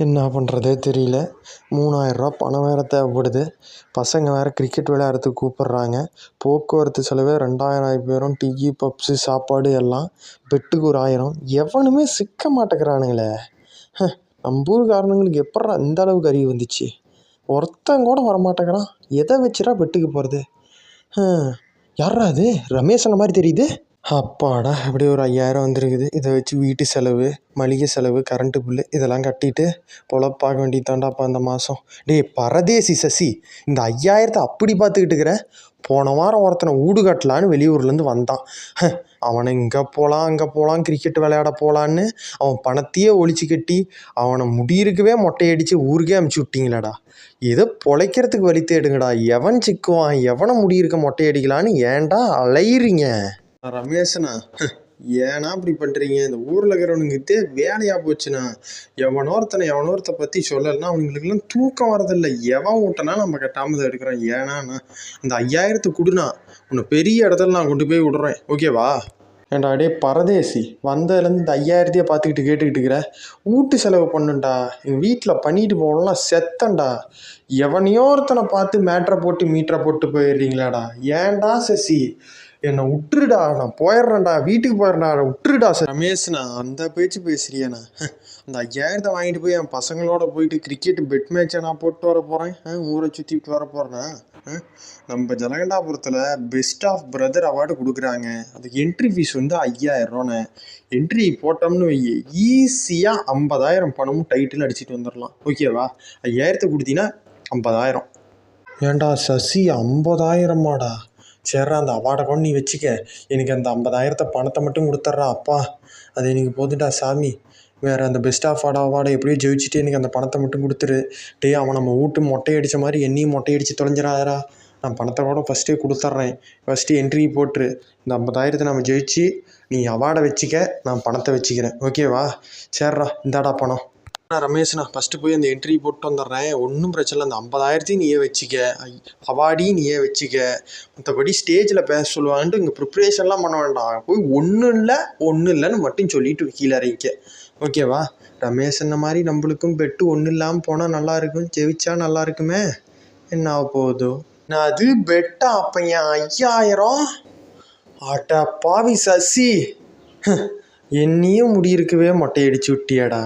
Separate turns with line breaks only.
என்ன பண்ணுறதே தெரியல. ரூ. 3000 பணம் வேறு தேவைப்படுது. பசங்க வேறு கிரிக்கெட் விளையாடுறதுக்கு கூப்பிட்றாங்க. போக்குவரத்து செலவே 2000 ஆகி போயிடும். டீ, பப்ஸு, சாப்பாடு எல்லாம். பெட்டுக்கு ஒரு 1000. எவனுமே சிக்க மாட்டேங்கிறானுங்களே. நம்ம ஊருக்காரனுங்களுக்கு எப்புட்றா இந்த அளவுக்கு அறிவு வந்துச்சு? ஒருத்தன் கூட வரமாட்டேங்கிறான். எதை வச்சுடா பெட்டுக்கு போகிறது? யார்ரா அது? ரமேஷ் மாதிரி தெரியுது. அப்பாடா, அப்படியே ஒரு 5000 வந்துருக்குது. இதை வச்சு வீட்டு செலவு, மளிகை செலவு, கரண்ட்டு பில்லு இதெல்லாம் கட்டிட்டு பொழப்பாக வேண்டியதாண்டாப்பா இந்த மாதம். பரதேசி சசி, இந்த 5000 அப்படி பார்த்துக்கிட்டு இருக்கிற. போன வாரம் ஒருத்தனை வீடு கட்டலான்னு வெளியூர்லேருந்து வந்தான். அவனை இங்கே போகலாம் அங்கே போகலாம் கிரிக்கெட் விளையாட போகலான்னு அவன் பணத்தையே ஒழிச்சு கட்டி அவனை முடியிருக்கவே மொட்டையடித்து ஊருக்கே அமுச்சு விட்டீங்களாடா. ஏதோ பொழைக்கிறதுக்கு வழி தேடுங்கடா. எவன் சிக்குவான், எவனை முடியிருக்க மொட்டையடிக்கலான்னு ஏன்டா அலையிறீங்க? ரமேஷனா, ஏன்னா இப்படி பண்ணுறீங்க? இந்த ஊரில் இருக்கிறவனுங்கிட்டே வேலையாக போச்சுண்ணா. எவனோர்த்த பற்றி சொல்லலைன்னா அவனுங்களுக்குலாம் தூக்கம் வரதில்லை. எவன் ஊட்டனா நம்ம கட்டாமல் எடுக்கிறோம். ஏன்னா இந்த 5000 கொடுண்ணா, உன்னை பெரிய இடத்துல நான் கொண்டு போய் விடுறேன், ஓகேவா? ஏண்டா பரதேசி, வந்ததுலேருந்து இந்த 5000 பார்த்துக்கிட்டு கேட்டுக்கிட்டு இருக்கிற. வீட்டு செலவு பண்ணுண்டா. எங்கள் வீட்டில் பண்ணிட்டு போகணும்லாம் செத்தண்டா. எவனையோ ஒருத்தனை பார்த்து மேட்ரை போட்டு மீட்டரை போட்டு போயிடுறீங்களாடா. ஏன்டா சசி, என்னை விட்டுருடா, நான் போயிடுறேன்டா, வீட்டுக்கு போயிடுறா, விட்டுருடா சார். ரமேஷ்ண்ணா, அந்த பேச்சு பேசுறியாண்ணா? அந்த 5000 வாங்கிட்டு போய் என் பசங்களோட போயிட்டு கிரிக்கெட் பெட் மேட்சை நான் போட்டு வர போகிறேன். ஊரை சுற்றிட்டு வர போகிறேன்னா? நம்ம ஜலகண்டாபுரத்தில் பெஸ்ட் ஆஃப் பிரதர் அவார்டு கொடுக்குறாங்க. அதுக்கு என்ட்ரி ஃபீஸ் வந்து 5000 என்ட்ரி போட்டோம்னு வை, ஈஸியாக 50000 பணமும் டைட்டில் அடிச்சுட்டு வந்துடலாம், ஓகேவா? 5000 கொடுத்தீங்கன்னா 50000. ஏண்டா சசி, 50000மாடா? சரிடா, அந்த அவார்டை கூட நீ வச்சுக்க. எனக்கு அந்த 50000 பணத்தை மட்டும் கொடுத்துட்றா அப்பா. அது எனக்கு போதுண்டா சாமி. வேறு அந்த பெஸ்ட் ஆஃப் அவார்டை எப்படியோ ஜெயிச்சுட்டு எனக்கு அந்த பணத்தை மட்டும் கொடுத்துரு. அவன் நம்ம வீட்டு மொட்டையடித்த மாதிரி என்னையும் மொட்டையடிச்சு தொலைஞ்சிடாதரா. நான் பணத்தை கூட ஃபஸ்ட்டே கொடுத்துட்றேன். ஃபஸ்ட்டு என்ட்ரி போட்டுரு. இந்த 50000 நம்ம ஜெயிச்சு நீ அவார்டை வச்சுக்க, நான் பணத்தை வச்சுக்கிறேன், ஓகேவா? சரிடா, இந்தாடா பணம். ரமேஷ்ண்ணா, ஃபஸ்ட்டு போய் அந்த என்ட்ரி போட்டு வந்துடுறேன். ஒன்றும் பிரச்சனை இல்லை. அந்த 50000 நீயே வச்சுக்க, அவார்டையும் நீயே வச்சுக்க. மற்றபடி ஸ்டேஜில் பேச சொல்லுவான்ட்டு இங்கே ப்ரிப்ரேஷன்லாம் பண்ண வேண்டாம். போய் ஒன்றும் இல்லைன்னு மட்டும் சொல்லிட்டு கீழே இறங்கிக்க, ஓகேவா? ரமேஷ் இந்த மாதிரி நம்மளுக்கும் பெட்டு ஒன்றும் இல்லாமல் போனால் நல்லா இருக்கும். ஜெயிச்சா நல்லா இருக்குமே. என்ன ஆக போகுதோ? நான் அது பெட்டா? அப்போ என் 5000? ஆட்டா பாவி சசி, என்னையும் முடியிருக்கவே மொட்டையடிச்சு விட்டியாடா.